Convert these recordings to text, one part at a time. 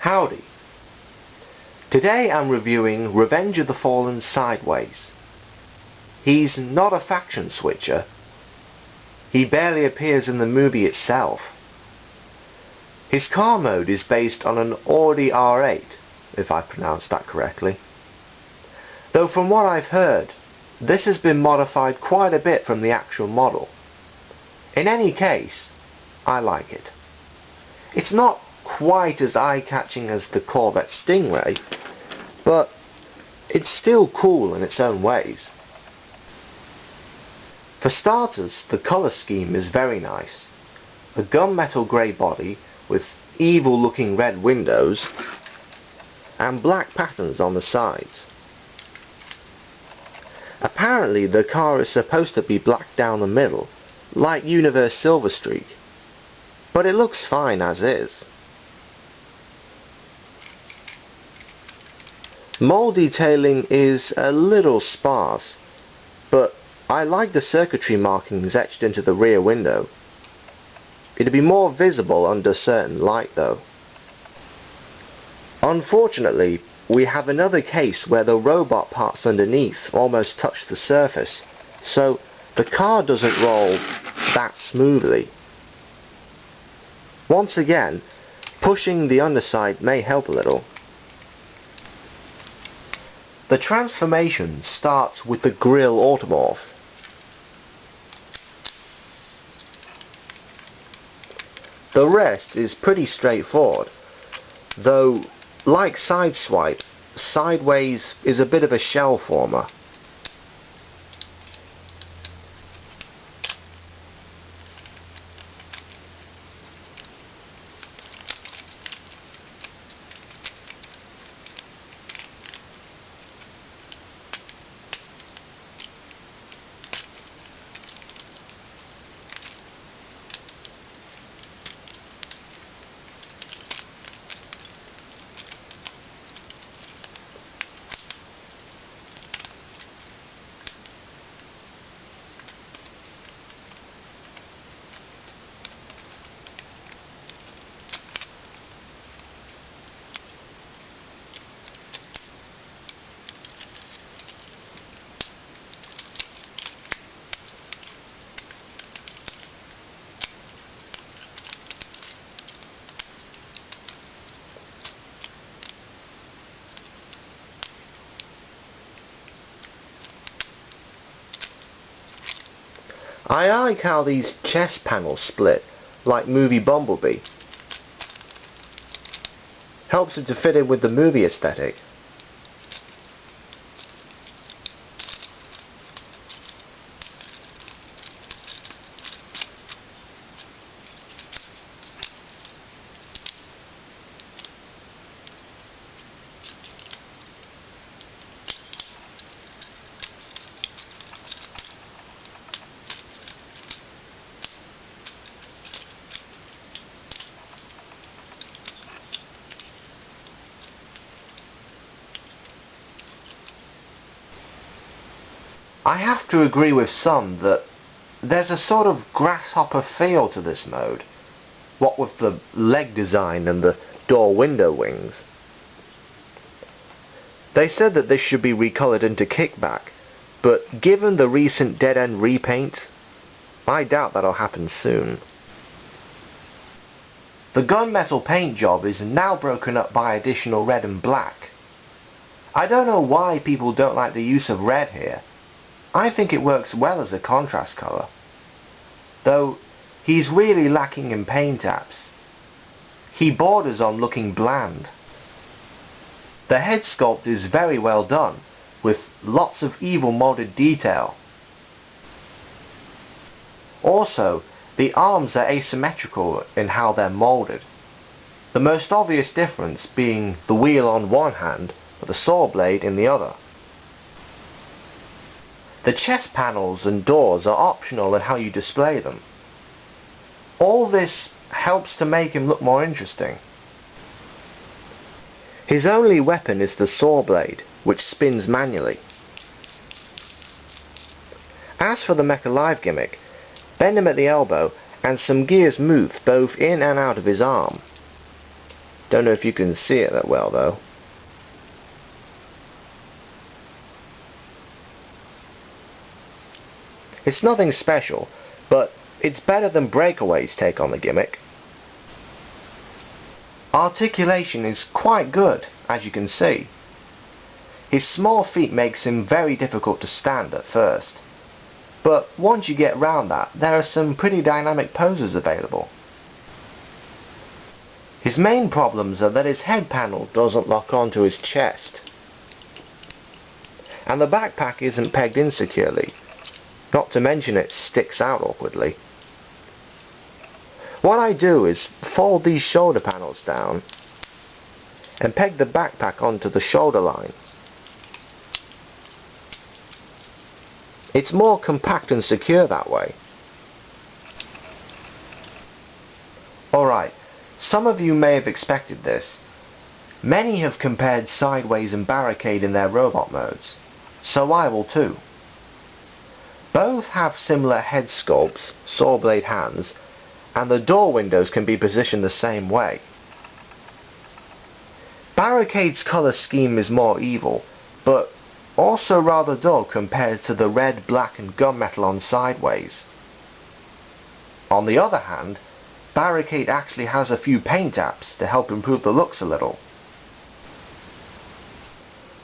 Howdy! Today I'm reviewing Revenge of the Fallen Sideways. He's not a faction switcher. He barely appears in the movie itself. His car mode is based on an Audi R8, if I pronounced that correctly. Though from what I've heard, this has been modified quite a bit from the actual model. In any case, I like it. It's not quite as eye-catching as the Corvette Stingray, but it's still cool in its own ways. For starters, the colour scheme is very nice. A gunmetal grey body with evil-looking red windows and black patterns on the sides. Apparently the car is supposed to be black down the middle, like Universe Silverstreak, but it looks fine as is. Mold detailing is a little sparse, but I like the circuitry markings etched into the rear window. It'd be more visible under certain light though. Unfortunately, we have another case where the robot parts underneath almost touch the surface, so the car doesn't roll that smoothly. Once again, pushing the underside may help a little. The transformation starts with the grille automorph. The rest is pretty straightforward, though like Sideswipe, Sideways is a bit of a shell former. I like how these chest panels split, like movie Bumblebee. Helps it to fit in with the movie aesthetic. I have to agree with some that there's a sort of grasshopper feel to this mode, what with the leg design and the door window wings. They said that this should be recolored into kickback, but given the recent Dead End repaint, I doubt that'll happen soon. The gunmetal paint job is now broken up by additional red and black. I don't know why people don't like the use of red here. I think it works well as a contrast colour, though he's really lacking in paint apps. He borders on looking bland. The head sculpt is very well done, with lots of evil molded detail. Also, the arms are asymmetrical in how they're moulded, the most obvious difference being the wheel on one hand, but the saw blade in the other. The chest panels and doors are optional in how you display them. All this helps to make him look more interesting. His only weapon is the saw blade, which spins manually. As for the Mech Alive gimmick, bend him at the elbow and some gears move both in and out of his arm. Don't know if you can see it that well though. It's nothing special, but it's better than Breakaway's take on the gimmick. Articulation is quite good, as you can see. His small feet makes him very difficult to stand at first, but once you get round that, there are some pretty dynamic poses available. His main problems are that his head panel doesn't lock onto his chest, and the backpack isn't pegged in securely, not to mention it sticks out awkwardly. What I do is fold these shoulder panels down and peg the backpack onto the shoulder line. It's more compact and secure that way. Alright, some of you may have expected this. Many have compared Sideways and Barricade in their robot modes, so I will too. Both have similar head sculpts, saw blade hands, and the door windows can be positioned the same way. Barricade's colour scheme is more evil, but also rather dull compared to the red, black and gunmetal on Sideways. On the other hand, Barricade actually has a few paint apps to help improve the looks a little.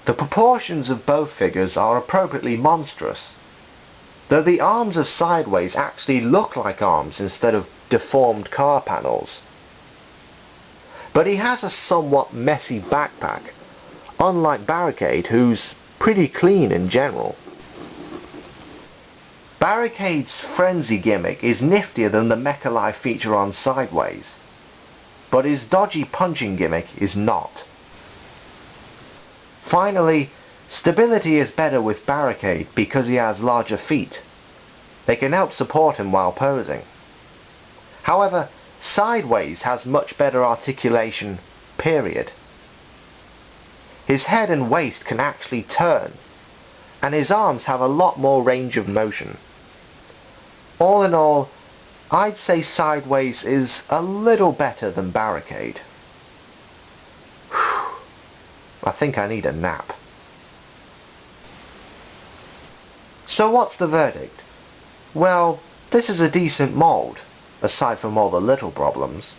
The proportions of both figures are appropriately monstrous, though the arms of Sideways actually look like arms instead of deformed car panels. But he has a somewhat messy backpack, unlike Barricade, who's pretty clean in general. Barricade's frenzy gimmick is niftier than the Mecha Life feature on Sideways, but his dodgy punching gimmick is not. Finally, stability is better with Barricade because he has larger feet. They can help support him while posing. However, Sideways has much better articulation, period. His head and waist can actually turn, and his arms have a lot more range of motion. All in all, I'd say Sideways is a little better than Barricade. Whew. I think I need a nap. So what's the verdict? Well, this is a decent mould, aside from all the little problems.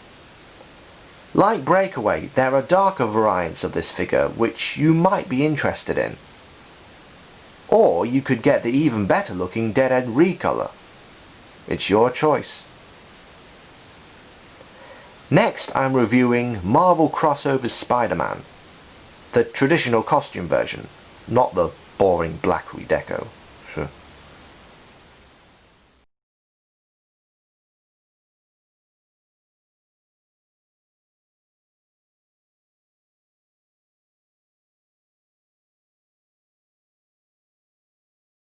Like Breakaway, there are darker variants of this figure which you might be interested in. Or you could get the even better looking Deadhead recolor. It's your choice. Next I'm reviewing Marvel Crossover's Spider-Man, the traditional costume version, not the boring black redeco.